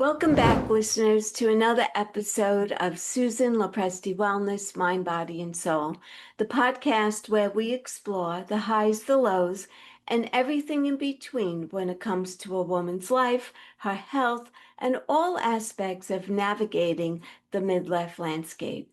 Welcome back, listeners, to another episode of Susan LoPresti Wellness, Mind, Body, and Soul, the podcast where we explore the highs, the lows, and everything in between when it comes to a woman's life, her health, and all aspects of navigating the midlife landscape.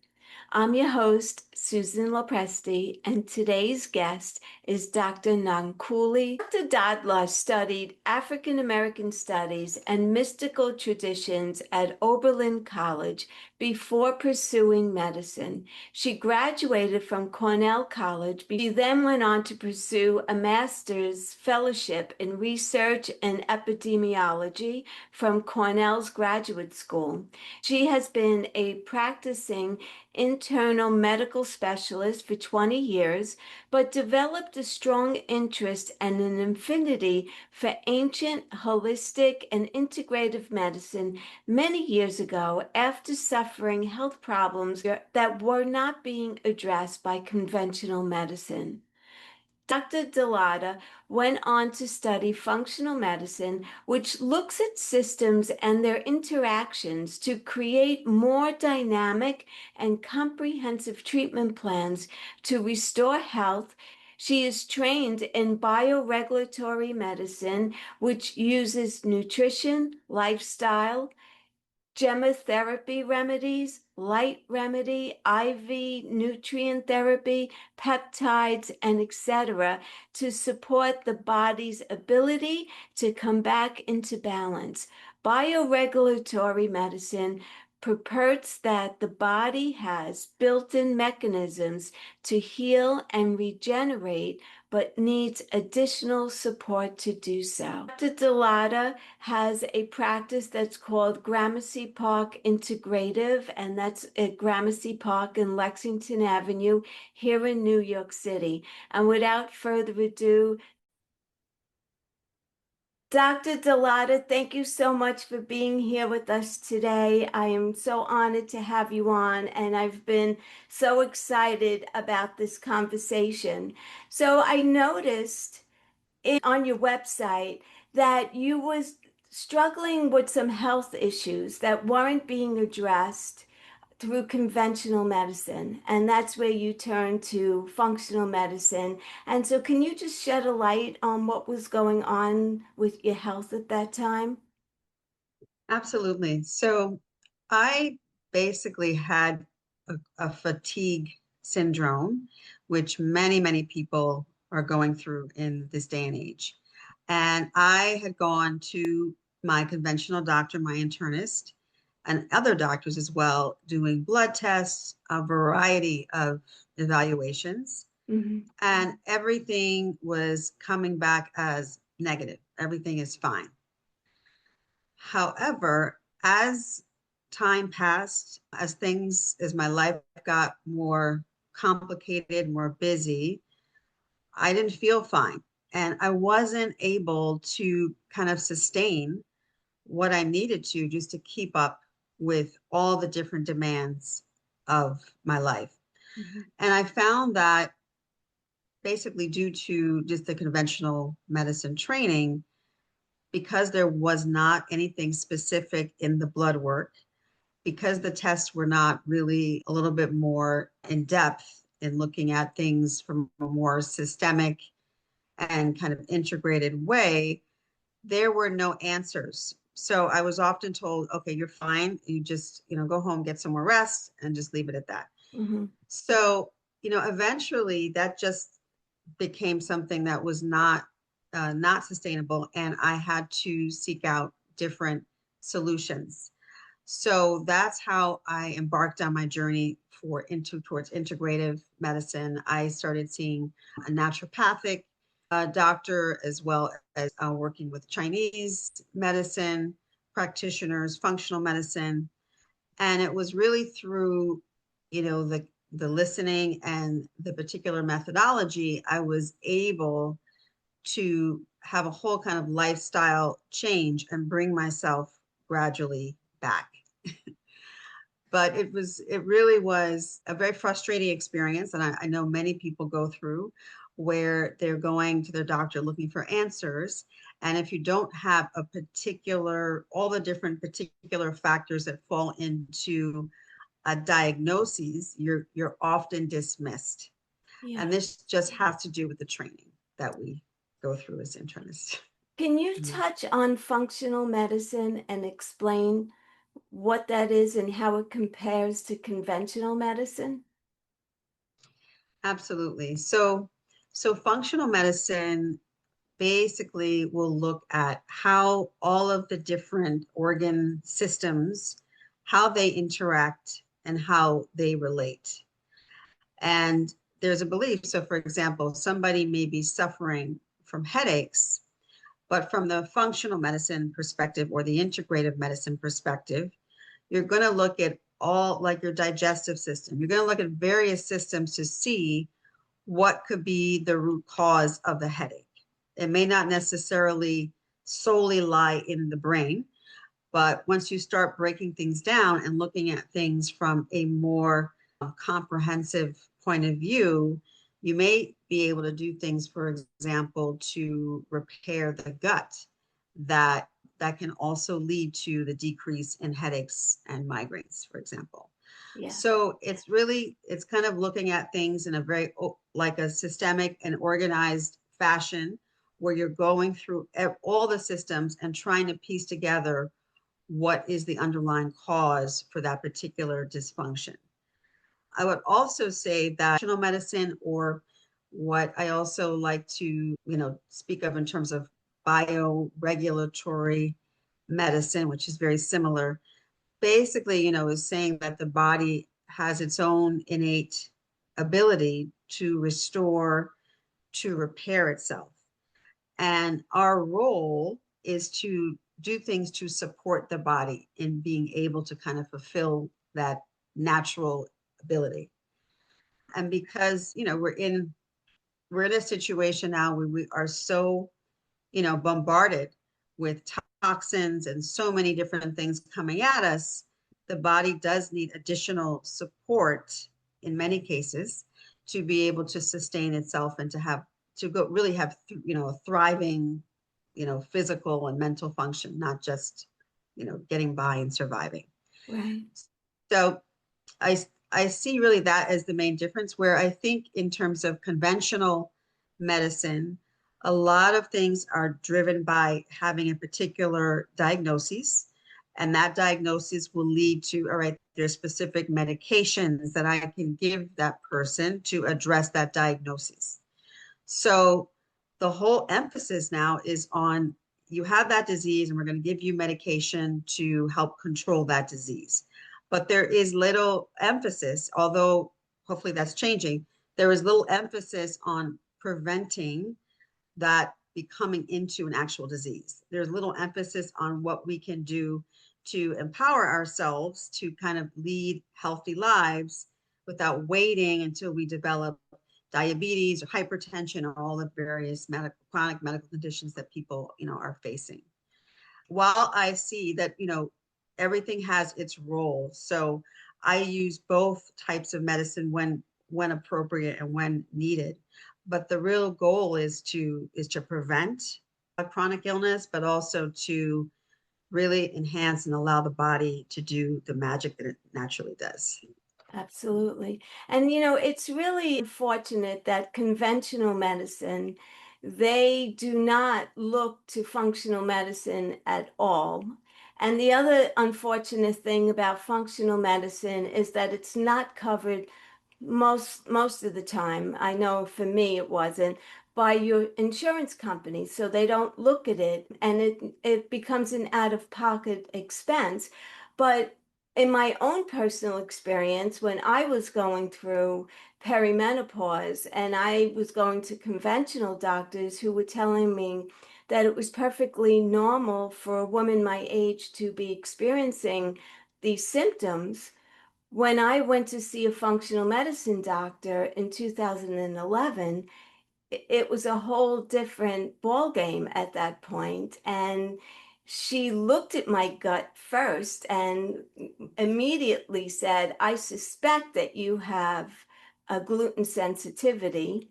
I'm your host, Susan LoPresti, and today's guest is Dr. Nonkulie. Dr. Dladla studied African American studies and mystical traditions at Oberlin College before pursuing medicine. She graduated from Cornell College. She then went on to pursue a master's fellowship in research and epidemiology from Cornell's Graduate School. She has been a practicing internal medical specialist for 20 years, but developed a strong interest and an affinity for ancient, holistic, and integrative medicine many years ago after suffering health problems that were not being addressed by conventional medicine. Dr. Dladla went on to study functional medicine, which looks at systems and their interactions to create more dynamic and comprehensive treatment plans to restore health. She is trained in bioregulatory medicine, which uses nutrition, lifestyle, chemotherapy remedies, light remedy, IV nutrient therapy, peptides, and etc. to support the body's ability to come back into balance. Bioregulatory medicine purports that the body has built-in mechanisms to heal and regenerate, but needs additional support to do so. Dr. Dladla has a practice that's called Gramercy Park Integrative, and that's at Gramercy Park in Lexington Avenue here in New York City. And without further ado, Dr. Dladla, thank you so much for being here with us today. I am so honored to have you on, and I've been so excited about this conversation. So I noticed on your website that you was struggling with some health issues that weren't being addressed through conventional medicine, and that's where you turn to functional medicine. And so can you just shed a light on what was going on with your health at that time? Absolutely. So I basically had a fatigue syndrome, which many people are going through in this day and age. And I had gone to my conventional doctor, my internist, and other doctors as well, doing blood tests, a variety of evaluations, Mhm. and everything was coming back as negative. Everything is fine. However, as time passed, as my life got more complicated, more busy, I didn't feel fine. And I wasn't able to kind of sustain what I needed to just to keep up with all the different demands of my life. Mhm. And I found that basically due to just the conventional medicine training, because there was not anything specific in the blood work, because the tests were not really a little bit more in depth in looking at things from a more systemic and kind of integrated way, there were no answers. So I was often told, okay, you're fine. You just, go home, get some more rest, and just leave it at that. Mhm. So, eventually that just became something that was not sustainable, and I had to seek out different solutions. So that's how I embarked on my journey towards integrative medicine. I started seeing a naturopathic doctor, as well as working with Chinese medicine practitioners, functional medicine, and it was really through, the listening and the particular methodology, I was able to have a whole kind of lifestyle change and bring myself gradually back. But it really was a very frustrating experience. And I know many people go through where they're going to their doctor looking for answers. And if you don't have all the different particular factors that fall into a diagnosis, you're often dismissed. Yeah. And this just has to do with the training that we go through as internists. Can you Mhm. touch on functional medicine and explain what that is and how it compares to conventional medicine? Absolutely. So functional medicine basically will look at how all of the different organ systems, how they interact and how they relate. And there's a belief. So, for example, somebody may be suffering from headaches, but from the functional medicine perspective or the integrative medicine perspective, you're going to look at all like your digestive system. You're going to look at various systems to see what could be the root cause of the headache. It may not necessarily solely lie in the brain, but once you start breaking things down and looking at things from a more comprehensive point of view, you may be able to do things, for example, to repair the gut that that can also lead to the decrease in headaches and migraines, for example. Yeah. So it's kind of looking at things in a very like a systemic and organized fashion where you're going through all the systems and trying to piece together what is the underlying cause for that particular dysfunction. I would also say that functional medicine, or what I also like to, speak of in terms of bioregulatory medicine, which is very similar, basically, is saying that the body has its own innate ability to restore, to repair itself. And our role is to do things to support the body in being able to kind of fulfill that natural ability. And because, we're in a situation now where we are so, bombarded with toxins and so many different things coming at us, the body does need additional support in many cases to be able to sustain itself and to go really have a thriving, physical and mental function, not just getting by and surviving. Right. So I I see really that as the main difference, where I think in terms of conventional medicine, a lot of things are driven by having a particular diagnosis. And that diagnosis will lead to, all right, there's specific medications that I can give that person to address that diagnosis. So the whole emphasis now is on you have that disease, and we're going to give you medication to help control that disease. But there is little emphasis, although hopefully that's changing, there is little emphasis on preventing that becoming into an actual disease. There's little emphasis on what we can do to empower ourselves to kind of lead healthy lives without waiting until we develop diabetes or hypertension or all the various chronic medical conditions that people are facing. While I see that everything has its role, so I use both types of medicine when appropriate and when needed. But the real goal is to prevent a chronic illness, but also to really enhance and allow the body to do the magic that it naturally does. Absolutely. And it's really unfortunate that conventional medicine, they do not look to functional medicine at all. And the other unfortunate thing about functional medicine is that it's not covered most of the time. I know for me it wasn't by your insurance company, so they don't look at it and it becomes an out-of-pocket expense. But in my own personal experience, when I was going through perimenopause and I was going to conventional doctors who were telling me that it was perfectly normal for a woman my age to be experiencing these symptoms, when I went to see a functional medicine doctor in 2011, it was a whole different ball game at that point. And she looked at my gut first and immediately said, I suspect that you have a gluten sensitivity.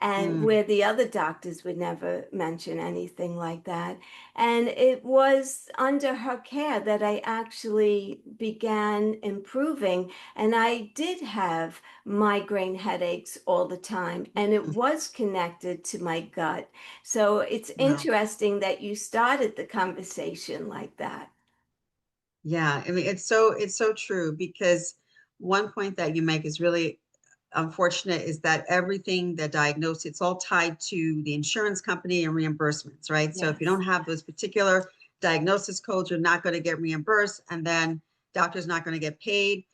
and Mm. where the other doctors would never mention anything like that. And it was under her care that I actually began improving. And I did have migraine headaches all the time, and it Mm. was connected to my gut. So it's Wow. interesting that you started the conversation like that. Yeah, I mean, it's so true because one point that you make is really unfortunate is that everything that diagnosed, it's all tied to the insurance company and reimbursements, right? So if you Yes. don't have those particular diagnosis codes, you're not going to get reimbursed, and then doctor's not going to get paid.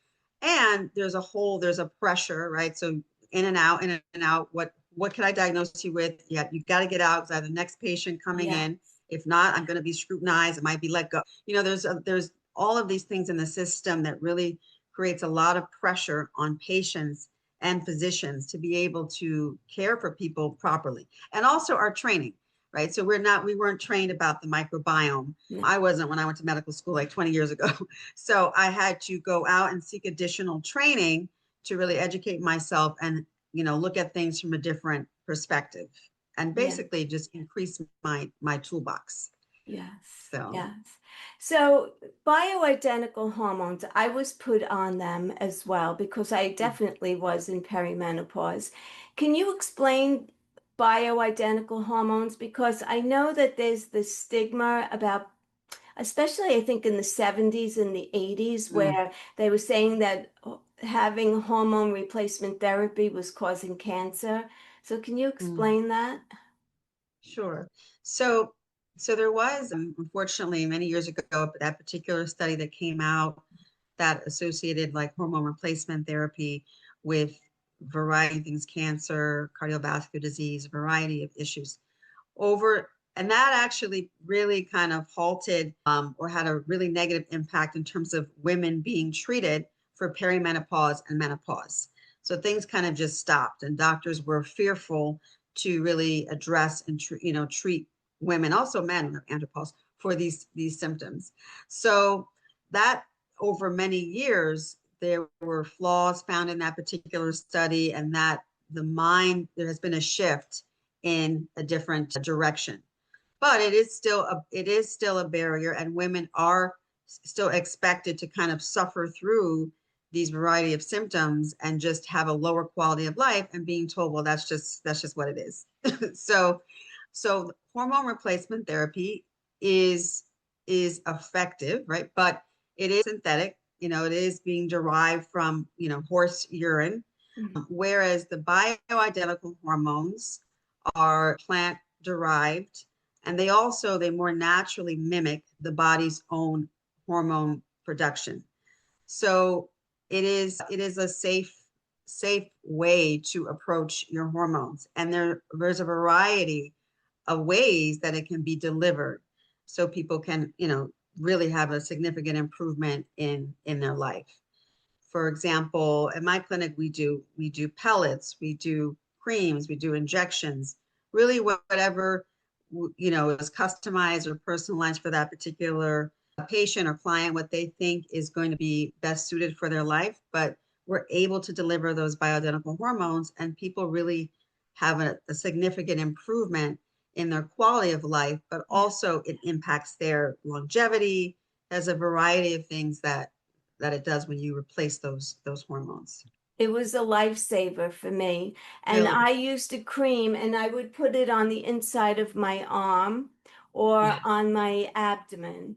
And there's a pressure, right? So in and out, in and out. What can I diagnose you with? Yeah, you got to get out because I have the next patient coming Yeah. in. If not, I'm going to be scrutinized. It might be let go. There's all of these things in the system that really creates a lot of pressure on patients and physicians to be able to care for people properly. And also our training, right? So we weren't trained about the microbiome. No. I wasn't when I went to medical school like 20 years ago. So I had to go out and seek additional training to really educate myself and, look at things from a different perspective and Yeah. basically just increase my toolbox. Yes, So, yes. So bioidentical hormones, I was put on them as well because I definitely was in perimenopause. Can you explain bioidentical hormones? Because I know that there's this stigma about, especially I think in the 70s and the 80s, mm, where they were saying that having hormone replacement therapy was causing cancer. So can you mm. explain that? Sure. So, so there was, unfortunately, many years ago, that particular study that came out that associated like hormone replacement therapy with variety of things, cancer, cardiovascular disease, a variety of issues over, and that actually really kind of halted or had a really negative impact in terms of women being treated for perimenopause and menopause. So things kind of just stopped, and doctors were fearful to really address and treat women, also men with andropause, for these symptoms. So that over many years there were flaws found in that particular study, and that there has been a shift in a different direction. But it is still a barrier, and women are still expected to kind of suffer through these variety of symptoms and just have a lower quality of life, and being told, well, that's just what it is. so so hormone replacement therapy is is effective, right? But it is synthetic. It is being derived from horse urine, Mhm. whereas the bioidentical hormones are plant derived, and they more naturally mimic the body's own hormone production. So it is a safe way to approach your hormones, and there's a variety of ways that it can be delivered so people can really have a significant improvement in their life. For example, at my clinic, we do pellets, we do creams, we do injections, really whatever is customized or personalized for that particular patient or client, what they think is going to be best suited for their life. But we're able to deliver those bioidentical hormones, and people really have a significant improvement in their quality of life, but Yeah. also it impacts their longevity. There's a variety of things that it does when you replace those hormones. It was a lifesaver for me. And Really? I used a cream and I would put it on the inside of my arm or Yeah. on my abdomen.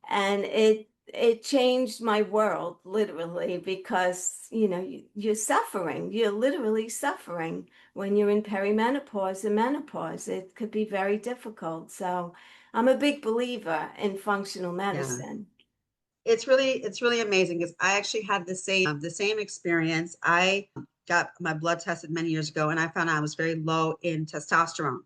And it changed my world literally because, you're suffering. You're literally suffering when you're in perimenopause and menopause. It could be very difficult. So I'm a big believer in functional Yeah. medicine. It's really amazing because I actually had the same experience. I got my blood tested many years ago, and I found I was very low in testosterone.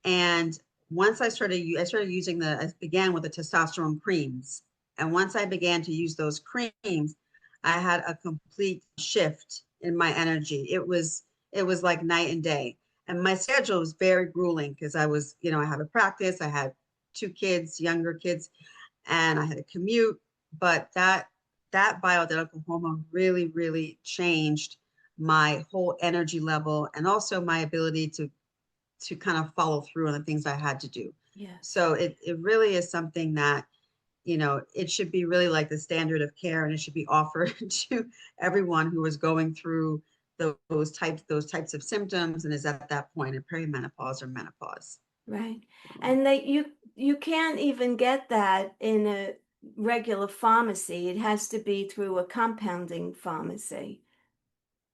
And once I started using I began with the testosterone creams. And once I began to use those creams, I had a complete shift in my energy. It was like night and day. And my schedule was very grueling because I had a practice, I had two kids, younger kids, and I had a commute. But that bioidentical hormone really, really changed my whole energy level, and also my ability to kind of follow through on the things I had to do. Yes. So it really is something that, it should be really like the standard of care, and it should be offered to everyone who is going through those types of symptoms and is at that point in perimenopause or menopause. Right. And that you can't even get that in a regular pharmacy. It has to be through a compounding pharmacy.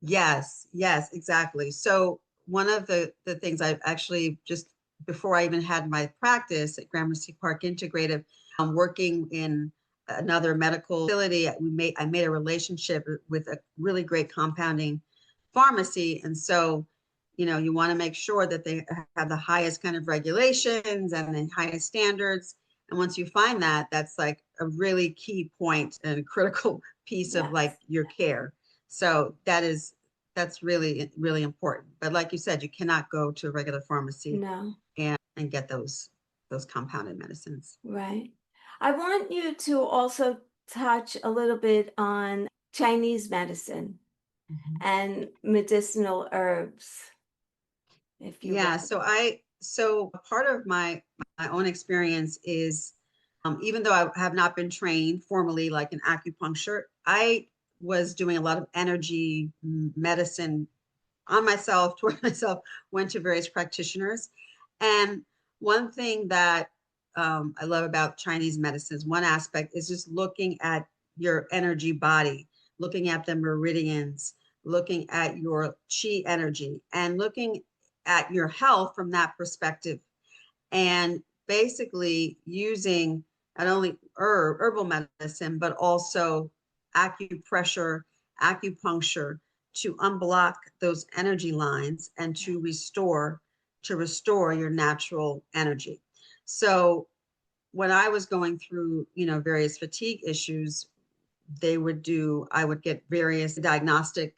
Yes, yes, exactly. So one of the things I've actually just before I even had my practice at Gramercy Park Integrative, working in another medical facility, I made a relationship with a really great compounding pharmacy, and so you want to make sure that they have the highest kind of regulations and the highest standards. And once you find that, that's like a really key point and critical piece of like Yes. your care. So that's really, really important. But like you said, you cannot go to a regular pharmacy No. and get those compounded medicines. Right. I want you to also touch a little bit on Chinese medicine Mhm. and medicinal herbs, if you Yeah, would. so part of my own experience is, even though I have not been trained formally like in acupuncture, I was doing a lot of energy medicine on myself, toward myself, went to various practitioners. And one thing that I love about Chinese medicines, one aspect is just looking at your energy body, looking at the meridians, looking at your chi energy, and looking at your health from that perspective. And basically using not only herbal medicine, but also acupressure, acupuncture to unblock those energy lines and to restore your natural energy. So when I was going through, various fatigue issues, I would get various diagnostic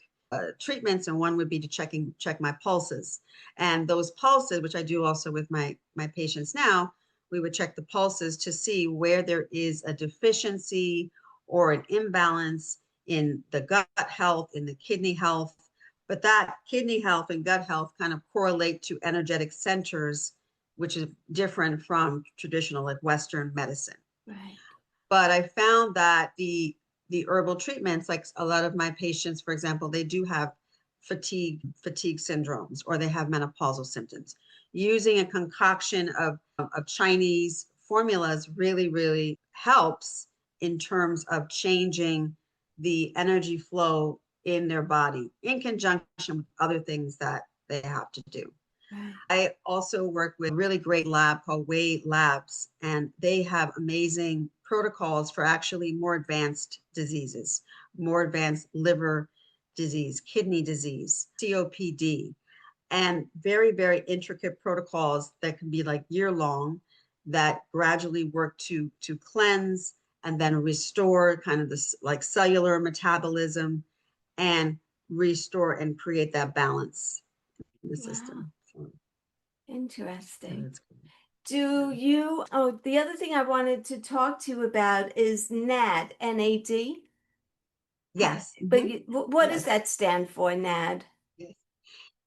treatments, and one would be to check my pulses. And those pulses, which I do also with my patients now, we would check the pulses to see where there is a deficiency or an imbalance in the gut health, in the kidney health. But that kidney health and gut health kind of correlate to energetic centers, which is different from traditional like Western medicine. Right. But I found that the herbal treatments, like a lot of my patients, for example, they do have fatigue syndromes, or they have menopausal symptoms. Using a concoction of Chinese formulas really, really helps in terms of changing the energy flow in their body in conjunction with other things that they have to do. Right. I also work with a really great lab called Way Labs, and they have amazing protocols for actually more advanced diseases, more advanced liver disease, kidney disease, COPD, and very, very intricate protocols that can be like year long, that gradually work to cleanse and then restore kind of this like cellular metabolism and restore and create that balance in the Wow. system. So, yeah, Interesting. that's cool. Oh, the other thing I wanted to talk to you about is NAD, NAD. Yes. But Mhm. what does Yes. that stand for, NAD? Yes.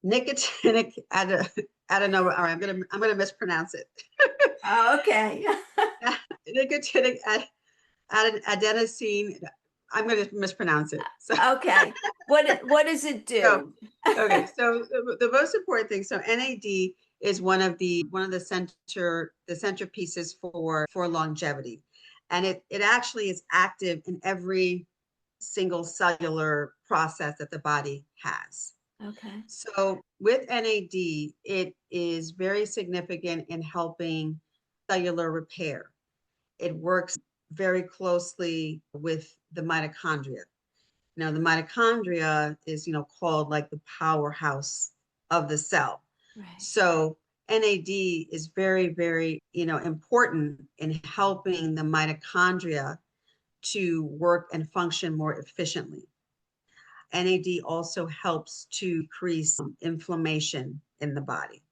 Nicotinic adenoma. All right, I'm gonna mispronounce it. Oh, okay. Nicotinic adenosine. I'm gonna mispronounce it. So, Okay. What does it so do? okay. So the most important thing. So NAD is one of the centerpieces for longevity, and it actually is active in every single cellular process that the body has. Okay. So with NAD, it is very significant in helping cellular repair. It works very closely with the mitochondria. Now, the mitochondria is, called like the powerhouse of the cell. Right. So NAD is very, very, important in helping the mitochondria to work and function more efficiently. NAD also helps to decrease inflammation in the body.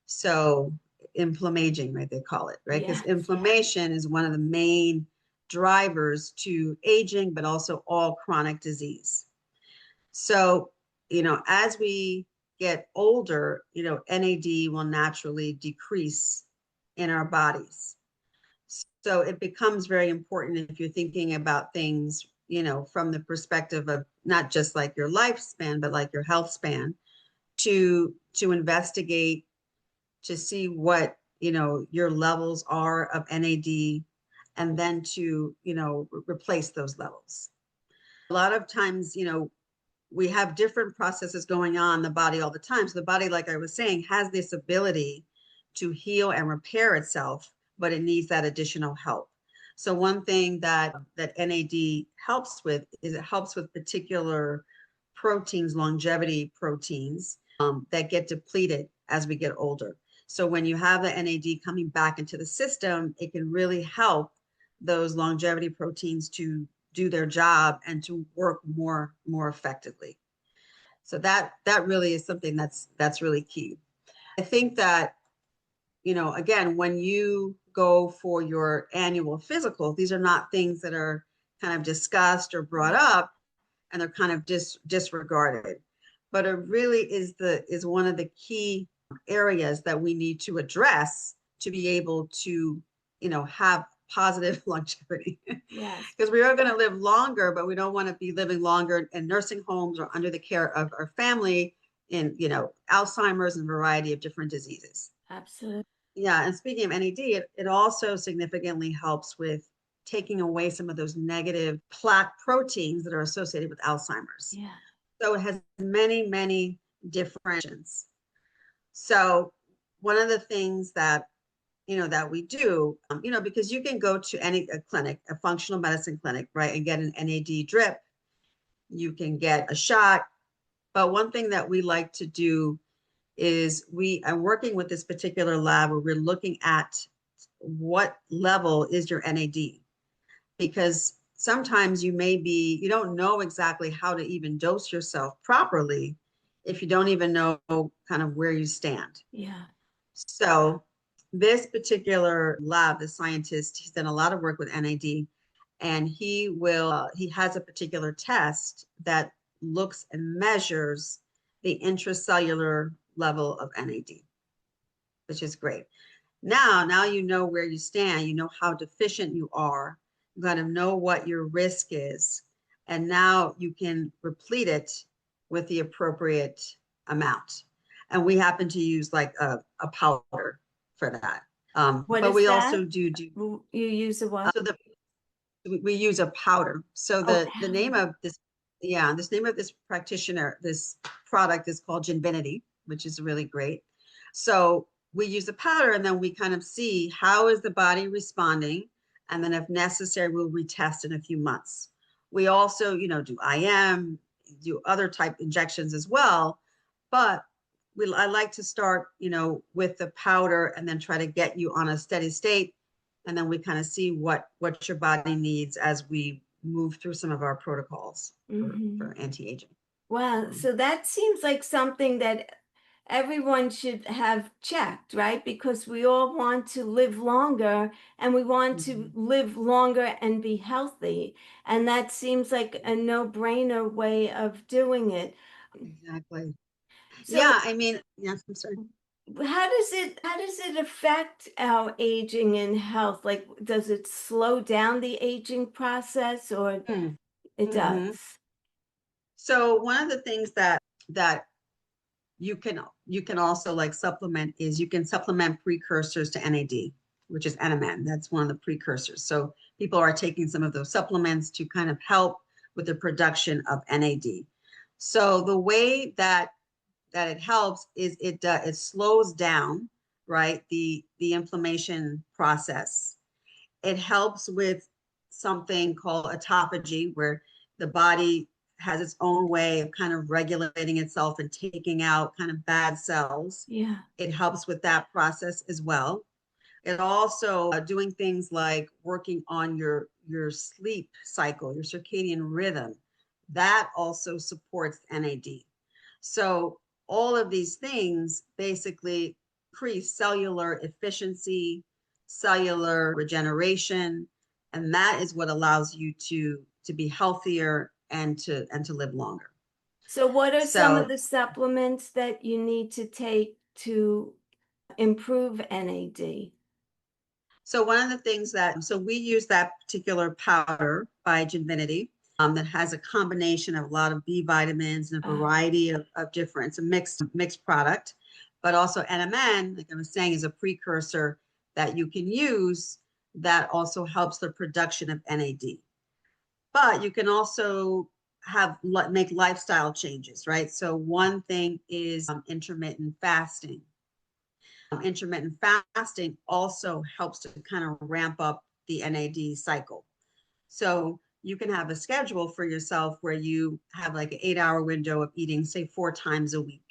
So inflammaging, right? They call it, right? Because Yes. inflammation is one of the main drivers to aging, but also all chronic disease. So as we get older, NAD will naturally decrease in our bodies. So it becomes very important if you're thinking about things, from the perspective of not just like your lifespan, but like your health span, to investigate, to see what, your levels are of NAD, and then to, replace those levels. A lot of times, we have different processes going on in the body all the time. So the body, like I was saying, has this ability to heal and repair itself, but it needs that additional help. So one thing that NAD helps with is it helps with particular proteins, longevity proteins, that get depleted as we get older. So when you have the NAD coming back into the system, it can really help those longevity proteins to do their job and to work more effectively. So that really is something that's really key. I think that, again, when you go for your annual physical, these are not things that are kind of discussed or brought up, and they're kind of disregarded. But it really is one of the key areas that we need to address to be able to, have positive longevity. Yes. Because we are going to live longer, but we don't want to be living longer in nursing homes or under the care of our family in, Alzheimer's and a variety of different diseases. Absolutely. Yeah. And speaking of NAD, it also significantly helps with taking away some of those negative plaque proteins that are associated with Alzheimer's. Yeah. So it has many, many differentiations. So one of the things that that we do, because you can go to a clinic, a functional medicine clinic, right, and get an NAD drip. You can get a shot. But one thing that we like to do is I'm working with this particular lab where we're looking at what level is your NAD, because sometimes you don't know exactly how to even dose yourself properly if you don't even know kind of where you stand. Yeah. So this particular lab, the scientist, he's done a lot of work with NAD, and he has a particular test that looks and measures the intracellular level of NAD, which is great. Now you know where you stand, you know how deficient you are, you got to know what your risk is, and now you can replete it with the appropriate amount. And we happen to use like a powder for that. What but is we that? also do You use a what? so we use a powder. So Oh, the name powder. of this, yeah, this name of this this product is called Ginvinity, which is really great. So we use a powder, and then we kind of see how is the body responding, and then if necessary, we'll retest in a few months. We also, do IM, do other type injections as well, but I like to start, with the powder and then try to get you on a steady state, and then we kind of see what your body needs as we move through some of our protocols for anti-aging. Well, so that seems like something that everyone should have checked, right? Because we all want to live longer and we want to live longer and be healthy. And that seems like a no-brainer way of doing it. Exactly. So Yeah, I mean, yes, I'm sorry. how does it affect our aging and health? Like, does it slow down the aging process or it Mm-hmm. does? So one of the things that you can also like supplement is you can supplement precursors to NAD, which is NMN. That's one of the precursors. So people are taking some of those supplements to kind of help with the production of NAD. So the way that it helps is it slows down, right, the inflammation process. It helps with something called autophagy, where the body has its own way of kind of regulating itself and taking out kind of bad cells. Yeah. It helps with that process as well. It also doing things like working on your sleep cycle, your circadian rhythm. That also supports NAD. So all of these things basically increase cellular efficiency, cellular regeneration, and that is what allows you to be healthier and to live longer. So what are some of So the supplements that you need to take to improve NAD? So one of the things so we use that particular powder by Genvinity that has a combination of a lot of B vitamins and a Oh, variety of different, it's a mixed product, but also NMN, like I was saying, is a precursor that you can use that also helps the production of NAD. But you can also make lifestyle changes, right? So one thing is intermittent fasting. Intermittent fasting also helps to kind of ramp up the NAD cycle. So you can have a schedule for yourself where you have like an 8-hour window of eating, say 4 times a week.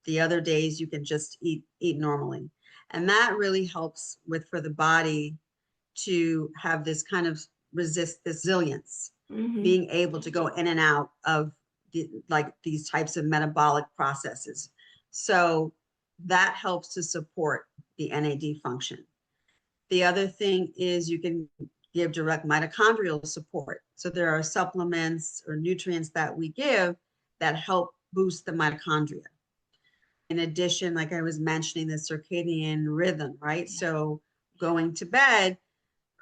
The other days you can just eat normally. And that really helps for the body to have this kind of resilience, mm-hmm. being able to go in and out of these types of metabolic processes. So that helps to support the NAD function. The other thing is you can give direct mitochondrial support. So there are supplements or nutrients that we give that help boost the mitochondria. In addition, like I was mentioning, the circadian rhythm, right? So going to bed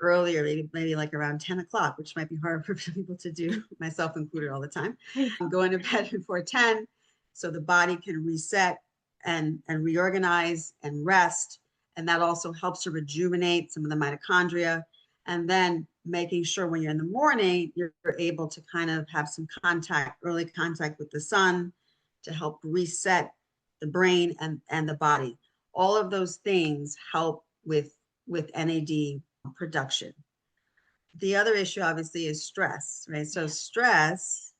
earlier, maybe like around 10 o'clock, which might be hard for people to do, myself included all the time. I'm going to bed before 10 so the body can reset and reorganize and rest. And that also helps to rejuvenate some of the mitochondria. And then making sure when you're in the morning, you're able to kind of have some early contact with the sun to help reset the brain and the body. All of those things help with NAD production. The other issue obviously is stress, right? So stress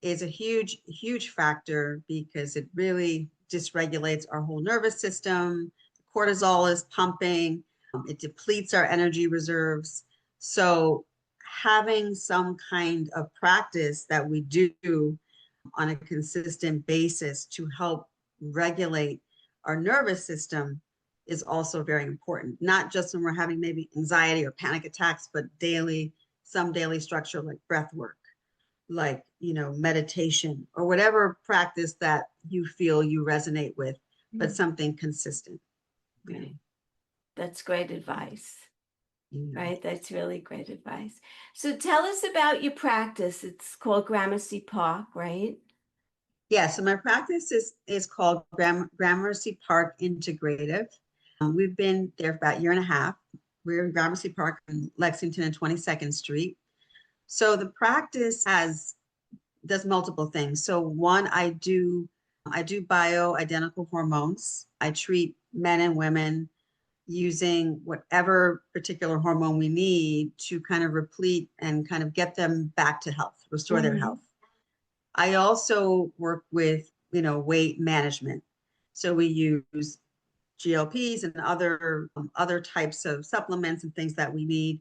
is a huge factor because it really dysregulates our whole nervous system. Cortisol is pumping, it depletes our energy reserves. So having some kind of practice that we do on a consistent basis to help regulate our nervous system is also very important, not just when we're having maybe anxiety or panic attacks, but some daily structure like breath work, like, meditation or whatever practice that you feel you resonate with, but something consistent. Right. That's great advice. Yeah. Right. That's really great advice. So tell us about your practice. It's called Gramercy Park, right? Yeah, so my practice is called Gramercy Park Integrative. We've been there for about a year and a half. We're in Gramercy Park in Lexington and 22nd Street. So the practice does multiple things. So one, I do bioidentical hormones. I treat men and women using whatever particular hormone we need to kind of replete and kind of get them back to health, restore their Mm-hmm. health. I also work with, weight management. So we use GLPs and other types of supplements and things that we need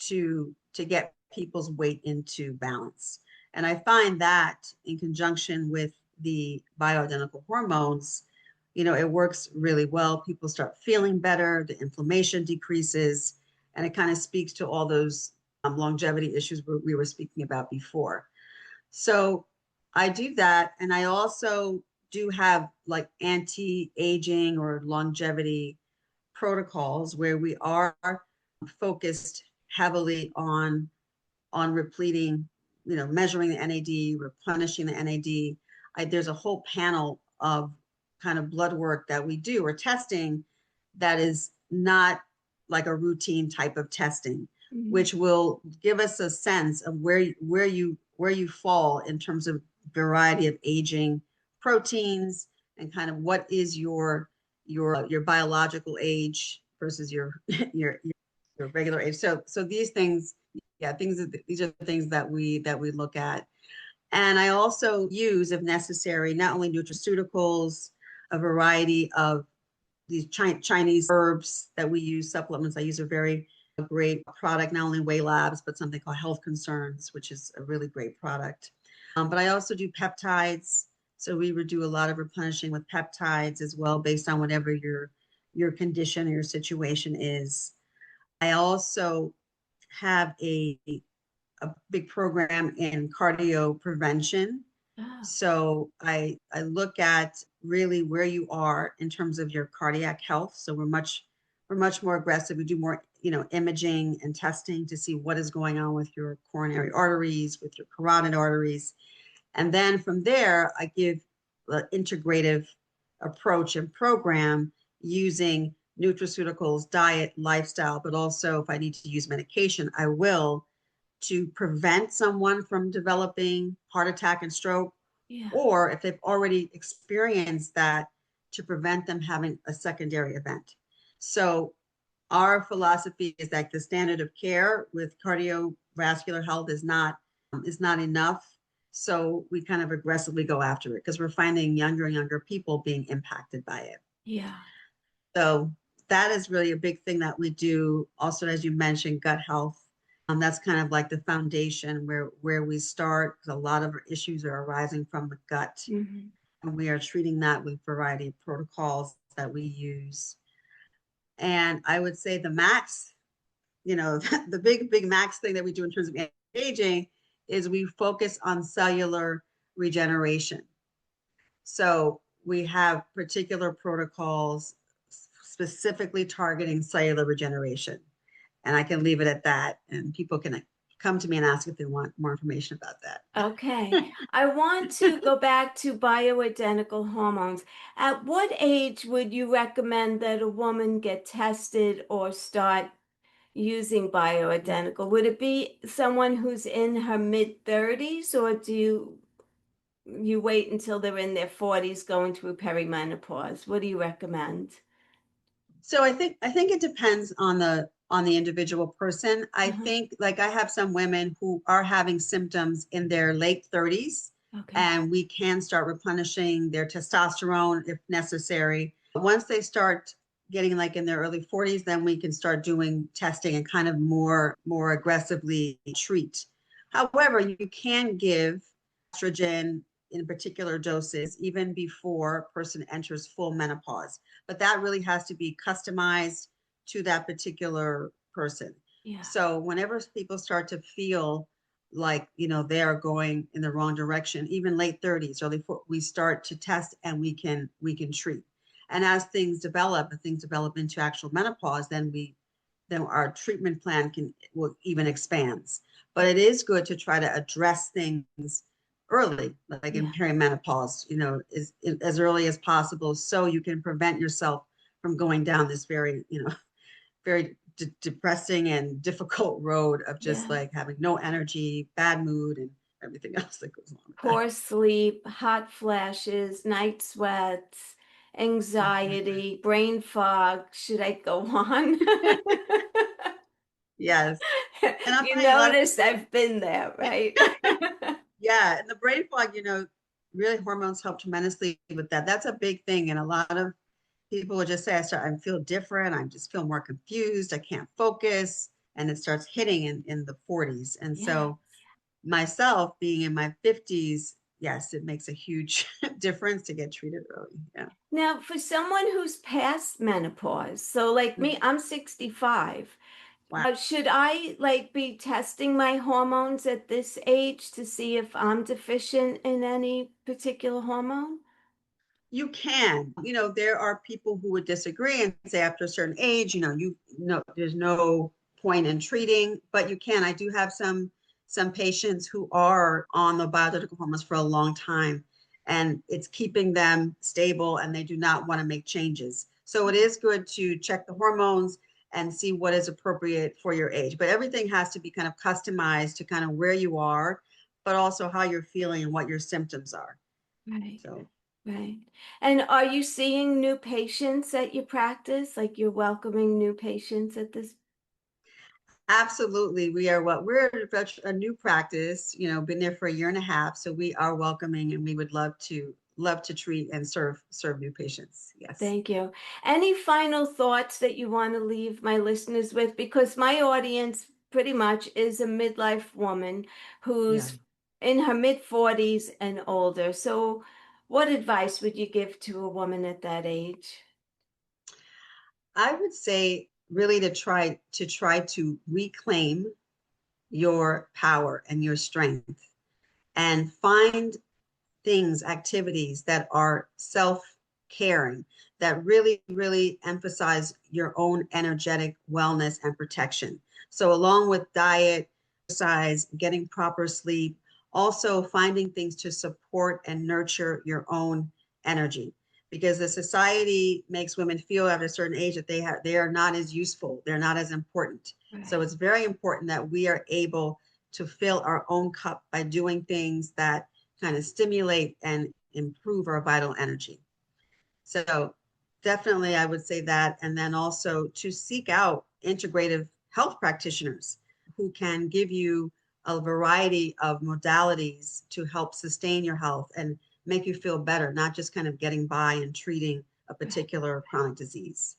to get people's weight into balance. And I find that in conjunction with the bioidentical hormones, it works really well. People start feeling better, the inflammation decreases, and it kind of speaks to all those longevity issues we were speaking about before. So I do that. And I also do have like anti-aging or longevity protocols where we are focused heavily on repleting, measuring the NAD, replenishing the NAD. There's a whole panel of kind of blood work that we do or testing that is not like a routine type of testing, Mm-hmm. which will give us a sense of where you fall in terms of variety of aging proteins and kind of what is your biological age versus your your regular age. So these things, yeah, these are things that we look at. And I also use, if necessary, not only nutraceuticals, a variety of these Chinese herbs that we use, supplements. I use a very great product, not only Way Labs, but something called Health Concerns, which is a really great product. But I also do peptides. So we would do a lot of replenishing with peptides as well, based on whatever your condition or your situation is. I also have a big program in cardio prevention. Oh, So I look at really where you are in terms of your cardiac health. So we're much more aggressive. We do more, imaging and testing to see what is going on with your coronary arteries, with your carotid arteries. And then from there, I give the integrative approach and program using nutraceuticals, diet, lifestyle, but also if I need to use medication, I will, to prevent someone from developing heart attack and stroke, yeah. or if they've already experienced that, to prevent them having a secondary event. So our philosophy is that the standard of care with cardiovascular health is not enough. So we kind of aggressively go after it because we're finding younger and younger people being impacted by it. Yeah. So that is really a big thing that we do. Also, as you mentioned, gut health. That's kind of like the foundation where we start, because a lot of our issues are arising from the gut, Hmm. and we are treating that with a variety of protocols that we use. And I would say the max, the big max thing that we do in terms of aging is we focus on cellular regeneration. So we have particular protocols specifically targeting cellular regeneration. And I can leave it at that. And people can come to me and ask if they want more information about Okay. that. I want to go back to bioidentical hormones. At what age would you recommend that a woman get tested or start using bioidentical? Would it be someone who's in her mid 30s, or do you wait until they're in their 40s going through perimenopause? What do you recommend? So I think it depends on the individual person. I Uh-huh. think, like, I have some women who are having symptoms in their late 30s, Okay. and we can start replenishing their testosterone if necessary. Once they start getting like in their early 40s, then we can start doing testing and kind of more aggressively treat. However, you can give estrogen in particular doses even before a person enters full menopause, but that really has to be customized to that particular person. Yeah. So whenever people start to feel like, they are going in the wrong direction, even late 30s, we start to test, and we can treat. And as things develop into actual menopause, then our treatment plan will even expands. But it is good to try to address things early, like in Yeah. perimenopause, as early as possible, so you can prevent yourself from going down this very, very depressing and difficult road of just Yeah. like having no energy, bad mood, and everything else that goes along with that. Poor sleep, hot flashes, night sweats, Exactly. anxiety, brain fog. Should I go on? Yes. And I'll You tell you, a lot of notice people, I've been there, right? yeah, and the brain fog, really hormones help tremendously with that. That's a big thing. And a lot of people will just say, I feel different. I just feel more confused. I can't focus. And it starts hitting in the 40s. And Yeah. so myself being in my 50s, yes, it makes a huge difference to get treated early. Yeah. Now, for someone who's past menopause, so like me, Mhm. I'm 65. Wow. Should I like be testing my hormones at this age to see if I'm deficient in any particular hormone? You can, there are people who would disagree and say after a certain age, there's no point in treating, but you can. I do have some patients who are on the bioidentical hormones for a long time, and it's keeping them stable, and they do not want to make changes. So it is good to check the hormones and see what is appropriate for your age. But everything has to be kind of customized to kind of where you are, but also how you're feeling and what your symptoms are. Right. So Right. And are you seeing new patients at your practice? Like you're welcoming new patients at this? absolutely. We're a new practice, been there for a year and a half. So we are welcoming, and we would love to treat and serve new patients. Yes. Thank you. Any final thoughts that you want to leave my listeners with? Because my audience pretty much is a midlife woman Yeah. who's in her mid 40s and older. So, what advice would you give to a woman at that age? I would say really to try to reclaim your power and your strength, and find things, activities that are self-caring, that really, really emphasize your own energetic wellness and protection. So along with diet, exercise, getting proper sleep, also finding things to support and nurture your own energy. Because the society makes women feel at a certain age that they are not as useful, they're not as important. So Right. it's very important that we are able to fill our own cup by doing things that kind of stimulate and improve our vital energy. So definitely I would say that. And then also to seek out integrative health practitioners who can give you a variety of modalities to help sustain your health and make you feel better, not just kind of getting by and treating a particular chronic disease.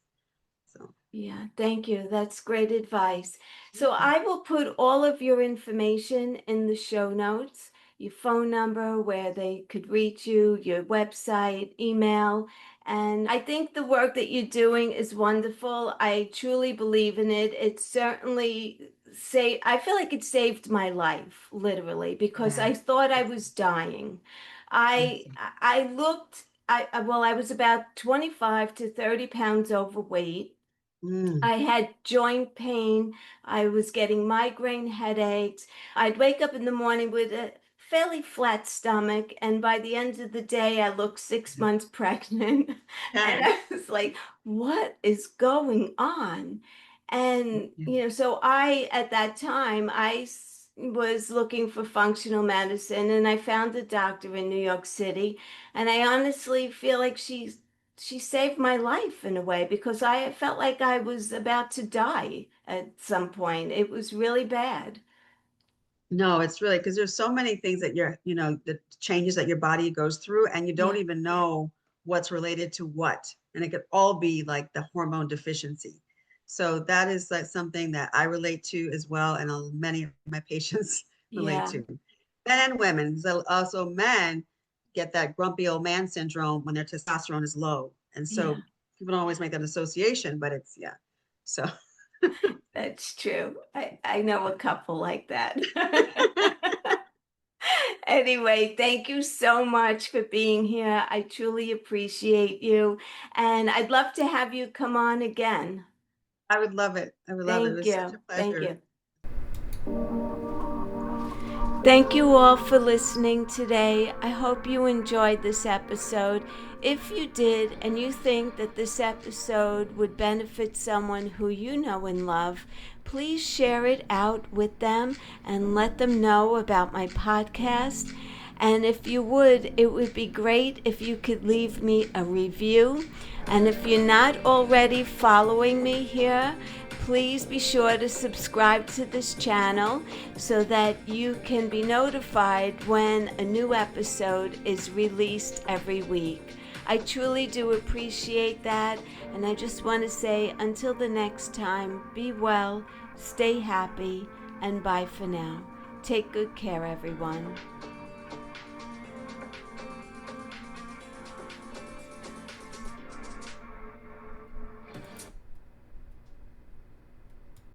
So Yeah, thank you. That's great advice. So I will put all of your information in the show notes, your phone number, where they could reach you, your website, email. And I think the work that you're doing is wonderful. I truly believe in it. It certainly I feel like it saved my life, literally, because yeah. I thought I was dying. I Mhm. I looked well, I was about 25 to 30 pounds overweight. Mm. I had joint pain. I was getting migraine headaches. I'd wake up in the morning with a fairly flat stomach, and by the end of the day, I looked 6 months pregnant. And Okay. I was like, what is going on? And, Yeah. so at that time, was looking for functional medicine, and I found a doctor in New York City. And I honestly feel like she saved my life in a way, because I felt like I was about to die at some point. It was really bad. No, it's really because there's so many things that the changes that your body goes through, and you don't Yeah. even know what's related to what. And it could all be like the hormone deficiency. So that is like something that I relate to as well, and many of my patients relate Yeah. to. Men and women. So also men get that grumpy old man syndrome when their testosterone is low. And Yeah. so people don't always make that association, but it's yeah. So That's true. I know a couple like that. Anyway, thank you so much for being here. I truly appreciate you. And I'd love to have you come on again. I would love it. I would love it. It Thank was such a you. Thank pleasure. you. Thank you all for listening today. I hope you enjoyed this episode. If you did, and you think that this episode would benefit someone who you know and love, please share it out with them and let them know about my podcast. And if you would, it would be great if you could leave me a review. And if you're not already following me here, please be sure to subscribe to this channel so that you can be notified when a new episode is released every week. I truly do appreciate that, and I just want to say until the next time, be well, stay happy, and bye for now. Take good care, everyone.